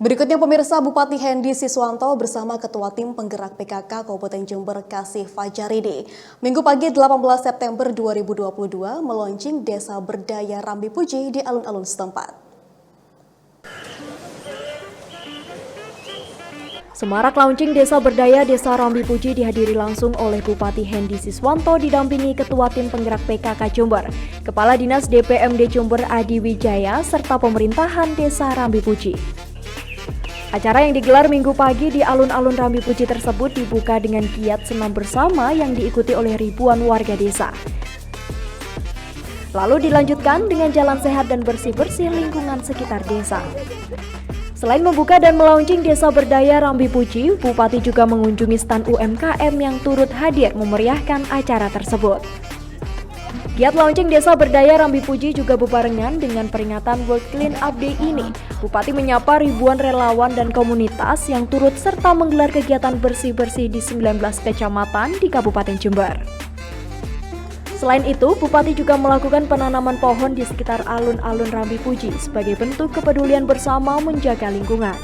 Berikutnya pemirsa, Bupati Hendy Siswanto bersama Ketua Tim Penggerak PKK Kabupaten Jember Kasih Fajaridi Minggu pagi 18 September 2022 meluncing Desa Berdaya Rambi Puji di alun-alun setempat. Semarak launching Desa Berdaya Desa Rambi Puji dihadiri langsung oleh Bupati Hendy Siswanto didampingi Ketua Tim Penggerak PKK Jember, Kepala Dinas DPMD Jember Adi Wijaya, serta pemerintahan Desa Rambi Puji. Acara yang digelar Minggu pagi di alun-alun Rambi Puji tersebut dibuka dengan giat senam bersama yang diikuti oleh ribuan warga desa. Lalu dilanjutkan dengan jalan sehat dan bersih-bersih lingkungan sekitar desa. Selain membuka dan melaunching Desa Berdaya Rambi Puji, Bupati juga mengunjungi stan UMKM yang turut hadir memeriahkan acara tersebut. Giat launching Desa Berdaya Rambi Puji juga bebarengan dengan peringatan World Clean Up Day ini. Bupati menyapa ribuan relawan dan komunitas yang turut serta menggelar kegiatan bersih-bersih di 19 kecamatan di Kabupaten Jember. Selain itu, Bupati juga melakukan penanaman pohon di sekitar alun-alun Rambi Puji sebagai bentuk kepedulian bersama menjaga lingkungan.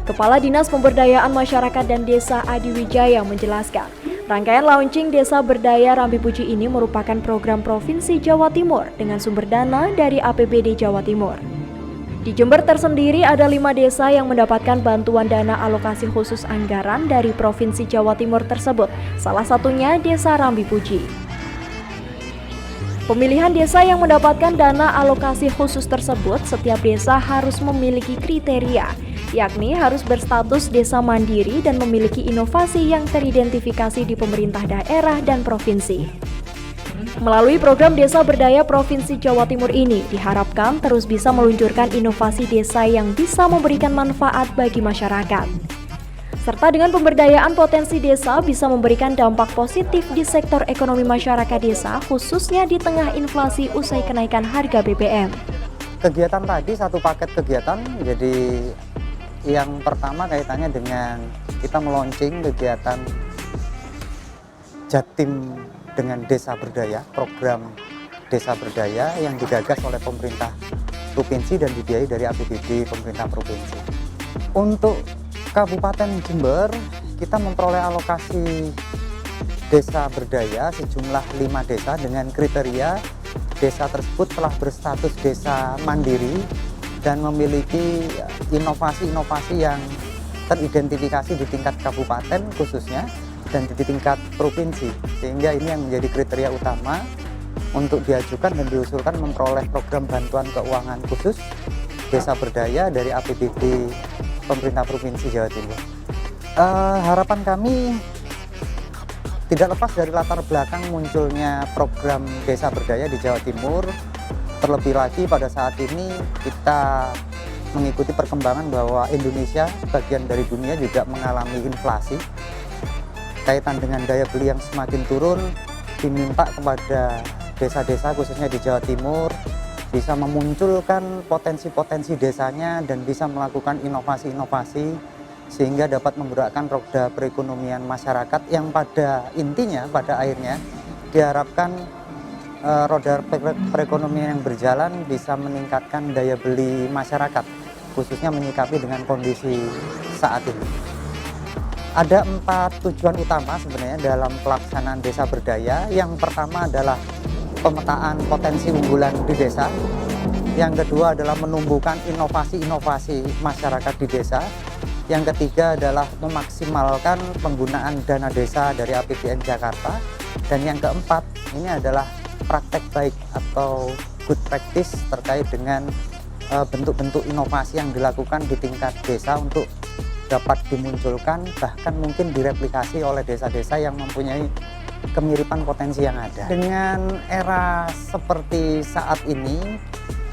Kepala Dinas Pemberdayaan Masyarakat dan Desa Adi Wijaya menjelaskan, rangkaian launching Desa Berdaya Rambi Puji ini merupakan program Provinsi Jawa Timur dengan sumber dana dari APBD Jawa Timur. Di Jember tersendiri ada 5 desa yang mendapatkan bantuan dana alokasi khusus anggaran dari Provinsi Jawa Timur tersebut, salah satunya Desa Rambi Puji. Pemilihan desa yang mendapatkan dana alokasi khusus tersebut, setiap desa harus memiliki kriteria, yakni harus berstatus desa mandiri dan memiliki inovasi yang teridentifikasi di pemerintah daerah dan provinsi. Melalui program Desa Berdaya Provinsi Jawa Timur ini, diharapkan terus bisa meluncurkan inovasi desa yang bisa memberikan manfaat bagi masyarakat. Serta dengan pemberdayaan potensi desa bisa memberikan dampak positif di sektor ekonomi masyarakat desa, khususnya di tengah inflasi usai kenaikan harga BBM. Kegiatan tadi satu paket kegiatan, jadi yang pertama kaitannya dengan kita meluncing kegiatan Jatim dengan Desa Berdaya, program Desa Berdaya yang digagas oleh pemerintah provinsi dan dibiayai dari APBD pemerintah provinsi. Untuk Kabupaten Jember, kita memperoleh alokasi Desa Berdaya sejumlah 5 desa dengan kriteria desa tersebut telah berstatus desa mandiri dan memiliki inovasi-inovasi yang teridentifikasi di tingkat kabupaten khususnya dan di tingkat provinsi, sehingga ini yang menjadi kriteria utama untuk diajukan dan diusulkan memperoleh program bantuan keuangan khusus Desa Berdaya dari APBD pemerintah Provinsi Jawa Timur. Harapan kami tidak lepas dari latar belakang munculnya program Desa Berdaya di Jawa Timur. Terlebih lagi pada saat ini kita mengikuti perkembangan bahwa Indonesia, bagian dari dunia, juga mengalami inflasi. Kaitan dengan daya beli yang semakin turun, diminta kepada desa-desa khususnya di Jawa Timur bisa memunculkan potensi-potensi desanya dan bisa melakukan inovasi-inovasi sehingga dapat menggerakkan roda perekonomian masyarakat yang pada intinya, pada akhirnya diharapkan roda perekonomian yang berjalan bisa meningkatkan daya beli masyarakat, khususnya menyikapi dengan kondisi saat ini. Ada 4 tujuan utama sebenarnya dalam pelaksanaan Desa Berdaya. Yang pertama adalah pemetaan potensi unggulan di desa. Yang kedua adalah menumbuhkan inovasi-inovasi masyarakat di desa. Yang ketiga adalah memaksimalkan penggunaan dana desa dari APBN Jakarta. Dan yang keempat, ini adalah praktek baik atau good practice terkait dengan bentuk-bentuk inovasi yang dilakukan di tingkat desa untuk dapat dimunculkan, bahkan mungkin direplikasi oleh desa-desa yang mempunyai kemiripan potensi yang ada. Dengan era seperti saat ini,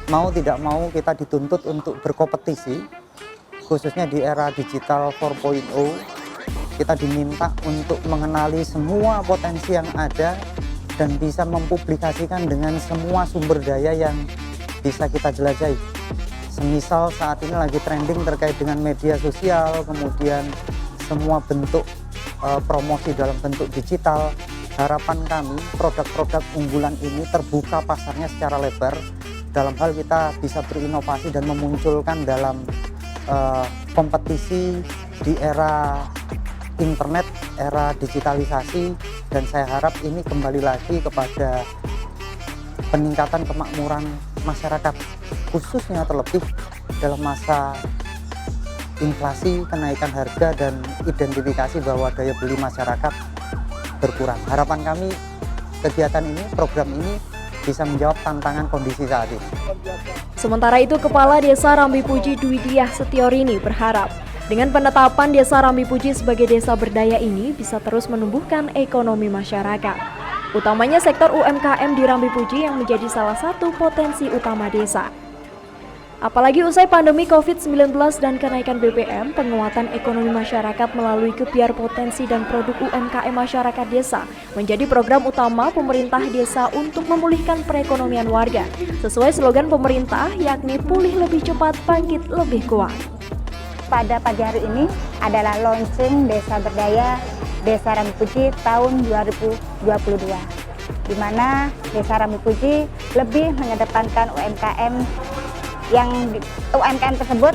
mau tidak mau kita dituntut untuk berkompetisi, khususnya di era digital 4.0, kita diminta untuk mengenali semua potensi yang ada dan bisa mempublikasikan dengan semua sumber daya yang bisa kita jelajahi. Semisal saat ini lagi trending terkait dengan media sosial, kemudian semua bentuk promosi dalam bentuk digital. Harapan kami produk-produk unggulan ini terbuka pasarnya secara lebar, dalam hal kita bisa berinovasi dan memunculkan dalam kompetisi di era internet, era digitalisasi, dan saya harap ini kembali lagi kepada peningkatan kemakmuran masyarakat, khususnya terlebih dalam masa inflasi, kenaikan harga, dan identifikasi bahwa daya beli masyarakat berkurang. Harapan kami kegiatan ini, program ini bisa menjawab tantangan kondisi saat ini. Sementara itu, Kepala Desa Rambipuji Dwidiah Setiorini berharap dengan penetapan Desa Rambipuji sebagai desa berdaya ini bisa terus menumbuhkan ekonomi masyarakat, utamanya sektor UMKM di Rambipuji yang menjadi salah satu potensi utama desa. Apalagi usai pandemi COVID-19 dan kenaikan BBM, penguatan ekonomi masyarakat melalui kebiar potensi dan produk UMKM masyarakat desa menjadi program utama pemerintah desa untuk memulihkan perekonomian warga, sesuai slogan pemerintah yakni pulih lebih cepat, bangkit lebih kuat. Pada pagi hari ini adalah launching Desa Berdaya Desa Rambipuji tahun 2022, di mana Desa Rambipuji lebih mengedepankan UMKM yang UMKM tersebut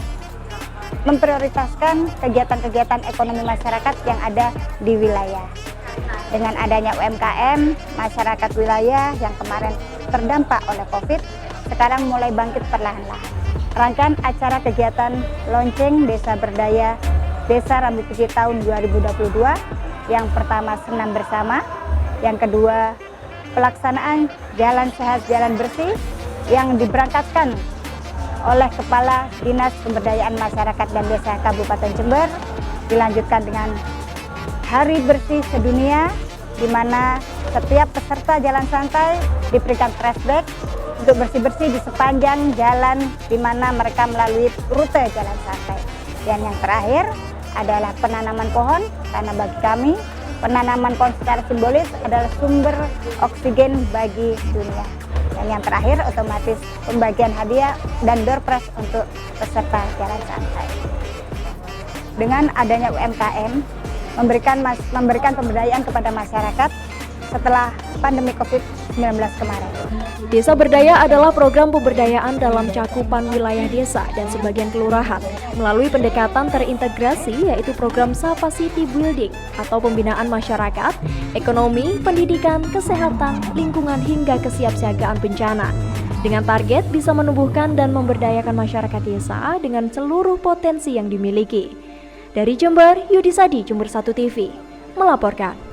memprioritaskan kegiatan-kegiatan ekonomi masyarakat yang ada di wilayah. Dengan adanya UMKM, masyarakat wilayah yang kemarin terdampak oleh COVID, sekarang mulai bangkit perlahan-lahan. Rangkaian acara kegiatan launching Desa Berdaya Desa Rambipuji tahun 2022, yang pertama senam bersama, yang kedua pelaksanaan jalan sehat jalan bersih yang diberangkatkan oleh Kepala Dinas Pemberdayaan Masyarakat dan Desa Kabupaten Jember, dilanjutkan dengan Hari Bersih Sedunia, di mana setiap peserta jalan santai diberikan flashback untuk bersih-bersih di sepanjang jalan di mana mereka melalui rute jalan santai. Dan yang terakhir adalah penanaman pohon, karena bagi kami penanaman pohon secara simbolis adalah sumber oksigen bagi dunia. Dan yang terakhir otomatis pembagian hadiah dan door prize untuk peserta jalan santai. Dengan adanya UMKM memberikan pemberdayaan kepada masyarakat setelah pandemi COVID-19 kemarin. Desa Berdaya adalah program pemberdayaan dalam cakupan wilayah desa dan sebagian kelurahan melalui pendekatan terintegrasi, yaitu program Sapa City Building atau pembinaan masyarakat, ekonomi, pendidikan, kesehatan, lingkungan hingga kesiapsiagaan bencana, dengan target bisa menumbuhkan dan memberdayakan masyarakat desa dengan seluruh potensi yang dimiliki. Dari Jember, Yudi Sadi, Jember 1 TV, melaporkan.